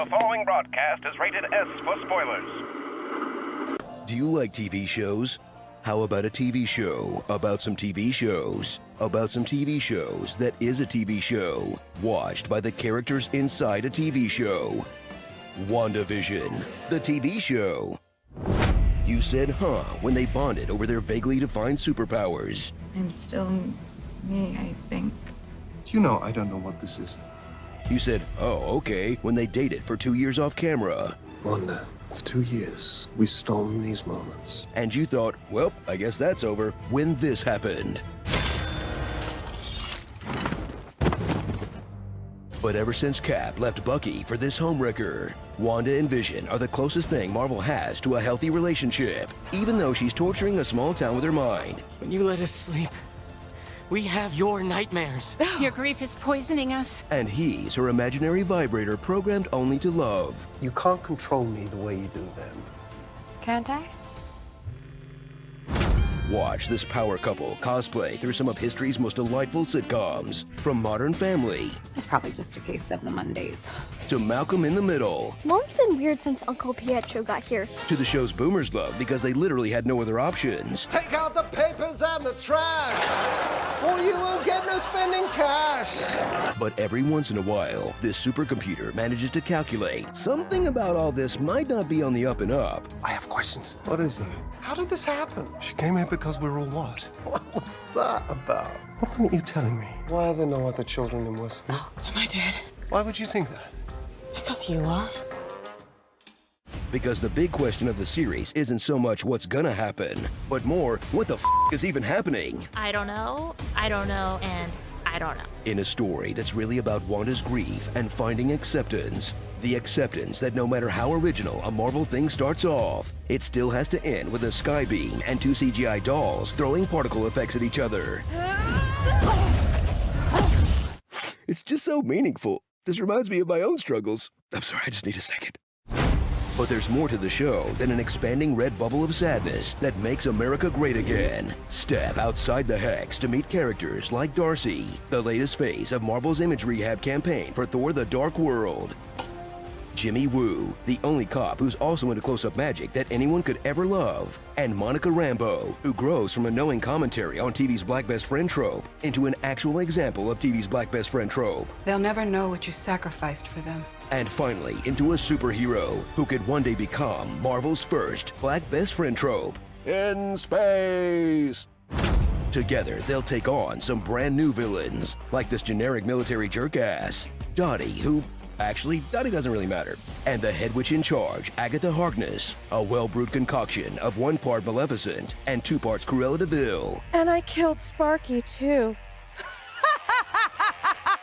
The following broadcast is rated S for spoilers. Do you like TV shows? How about a TV show about some TV shows? About some TV shows that is a TV show, watched by the characters inside a TV show. WandaVision, the TV show. You said huh when they bonded over their vaguely defined superpowers. I'm still me, I think. Do you know I don't know what this is? You said, oh, okay, when they dated for 2 years off camera. Wanda, for 2 years, we've stolen these moments. And you thought, well, I guess that's over when this happened. But ever since Cap left Bucky for this homewrecker, Wanda and Vision are the closest thing Marvel has to a healthy relationship, even though she's torturing a small town with her mind. When you let us sleep, we have your nightmares. Your grief is poisoning us. And he's her imaginary vibrator programmed only to love. You can't control me the way you do them. Can't I? Watch this power couple cosplay through some of history's most delightful sitcoms, from Modern Family It's probably just a case of the Mondays. to Malcolm in the Middle Mom's been weird since Uncle Pietro got here. to the shows boomers love because they literally had no other options. Take out the papers and the trash, or you won't get no spending cash. But every once in a while, this supercomputer manages to calculate something about all this might not be on the up and up. I have questions. What is it? How did this happen? She came here because we're all what? What was that about? What aren't you telling me? Why are there no other children in Westview? Am I dead? Why would you think that? Because you are. Because the big question of the series isn't so much what's gonna happen, but more, what the is even happening? I don't know, and I don't know. In a story that's really about Wanda's grief and finding acceptance. The acceptance that no matter how original a Marvel thing starts off, it still has to end with a skybeam and 2 CGI dolls throwing particle effects at each other. It's just so meaningful. This reminds me of my own struggles. I'm sorry, I just need a second. But there's more to the show than an expanding red bubble of sadness that makes America great again. Step outside the hex to meet characters like Darcy, the latest phase of Marvel's image rehab campaign for Thor: The Dark World. Jimmy Woo, the only cop who's also into close-up magic that anyone could ever love. And Monica Rambeau, who grows from a knowing commentary on TV's Black Best Friend trope into an actual example of TV's Black Best Friend trope. They'll never know what you sacrificed for them. And finally, into a superhero who could one day become Marvel's first Black Best Friend trope. In space! Together, they'll take on some brand new villains, like this generic military jerk-ass, Dottie, who... Actually, Dottie doesn't really matter. And the head witch in charge, Agatha Harkness, a well-brewed concoction of 1 part Maleficent and 2 parts Cruella de Vil. And I killed Sparky, too.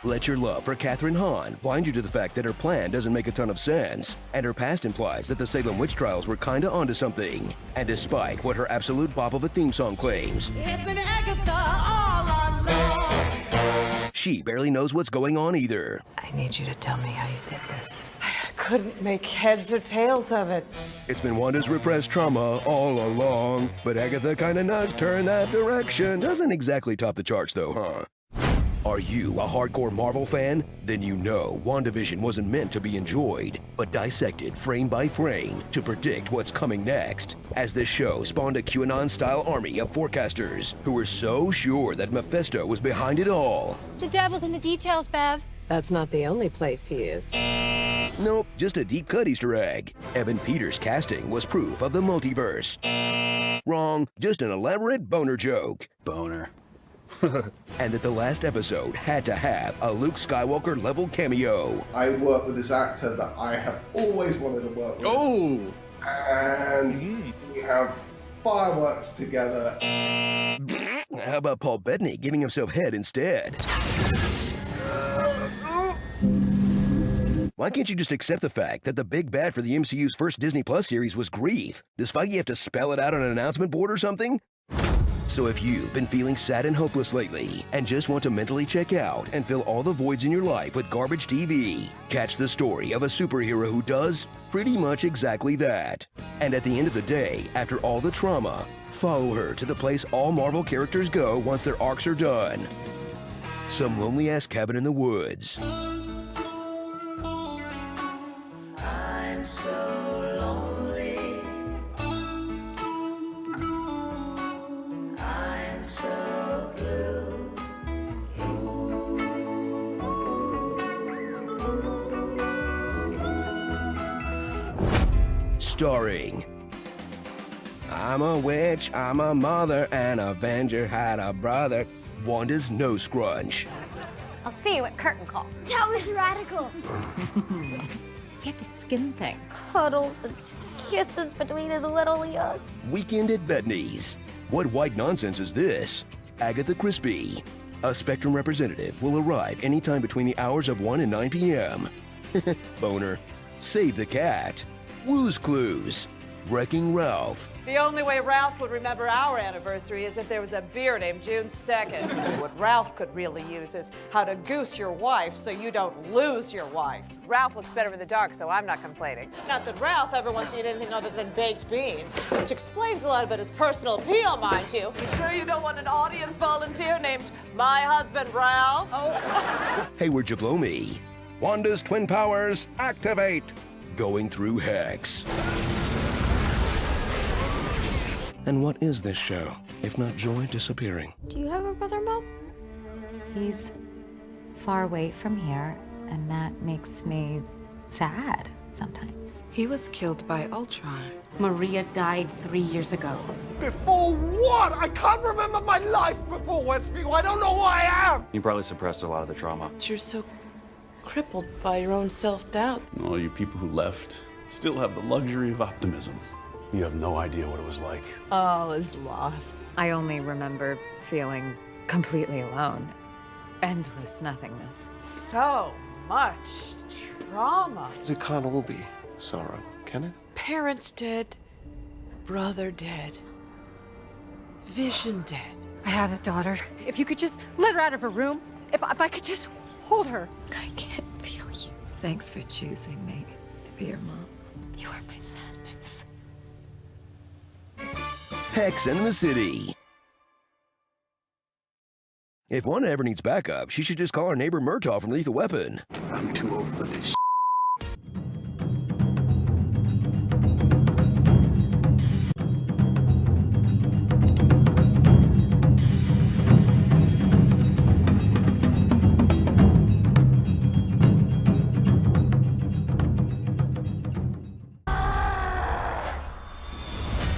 Let your love for Katherine Hahn blind you to the fact that her plan doesn't make a ton of sense, and her past implies that the Salem witch trials were kinda onto something. And despite what her absolute bop of a theme song claims, It's been Agatha all along. she barely knows what's going on either. I need you to tell me how you did this. Couldn't make heads or tails of it. It's been Wanda's repressed trauma all along, but Agatha kinda nudged her in that direction. Doesn't exactly top the charts though, huh? Are you a hardcore Marvel fan? Then you know WandaVision wasn't meant to be enjoyed, but dissected frame by frame to predict what's coming next. As this show spawned a QAnon-style army of forecasters who were so sure that Mephisto was behind it all. The devil's in the details, Bev. That's not the only place he is. Nope, just a deep-cut Easter egg. Evan Peters' casting was proof of the multiverse. Wrong, just an elaborate boner joke. Boner. And that the last episode had to have a Luke Skywalker-level cameo. I work with this actor that I have always wanted to work with. Oh! And we have fireworks together. How about Paul Bettany giving himself head instead? Why can't you just accept the fact that the big bad for the MCU's first Disney Plus series was grief, despite you have to spell it out on an announcement board or something? So if you've been feeling sad and hopeless lately and just want to mentally check out and fill all the voids in your life with garbage TV, catch the story of a superhero who does pretty much exactly that. And at the end of the day, after all the trauma, follow her to the place all Marvel characters go once their arcs are done. Some lonely-ass cabin in the woods. Starring I'm a witch, I'm a mother, an avenger had a brother. Wanda's nose scrunch. I'll see you at curtain call. That was radical. Get the skin thing. Cuddles and kisses between his little ears. Weekend at Betney's. What white nonsense is this? Agatha Crispy. A Spectrum representative will arrive anytime between the hours of 1 and 9 p.m. Boner. Save the cat. Woo's Clues. Wrecking Ralph. The only way Ralph would remember our anniversary is if there was a beer named June 2nd. What Ralph could really use is how to goose your wife so you don't lose your wife. Ralph looks better in the dark, so I'm not complaining. Not that Ralph ever wants to eat anything other than baked beans, which explains a lot about his personal appeal, mind you. You sure you don't want an audience volunteer named My Husband Ralph? Oh. Hey, where'd you blow me? Wanda's twin powers activate. Going through Hex. And what is this show, if not joy disappearing? Do you have a brother, Mom? He's far away from here, and that makes me sad sometimes. He was killed by Ultron. Maria died 3 years ago. Before what? I can't remember my life before Westview. I don't know who I am. You probably suppressed a lot of the trauma. You're so crippled by your own self-doubt. All you people who left still have the luxury of optimism. You have no idea what it was like. All is lost. I only remember feeling completely alone. Endless nothingness. So much trauma. It can't all be sorrow, can it? Parents dead, brother dead, vision dead. I have a daughter. If you could just let her out of her room. If I could just hold her. I can't feel you. Thanks for choosing me to be your mom. You are my sadness. Hex in the City. If Wanda ever needs backup, she should just call her neighbor Murtaugh from Lethal Weapon. I'm too old for this.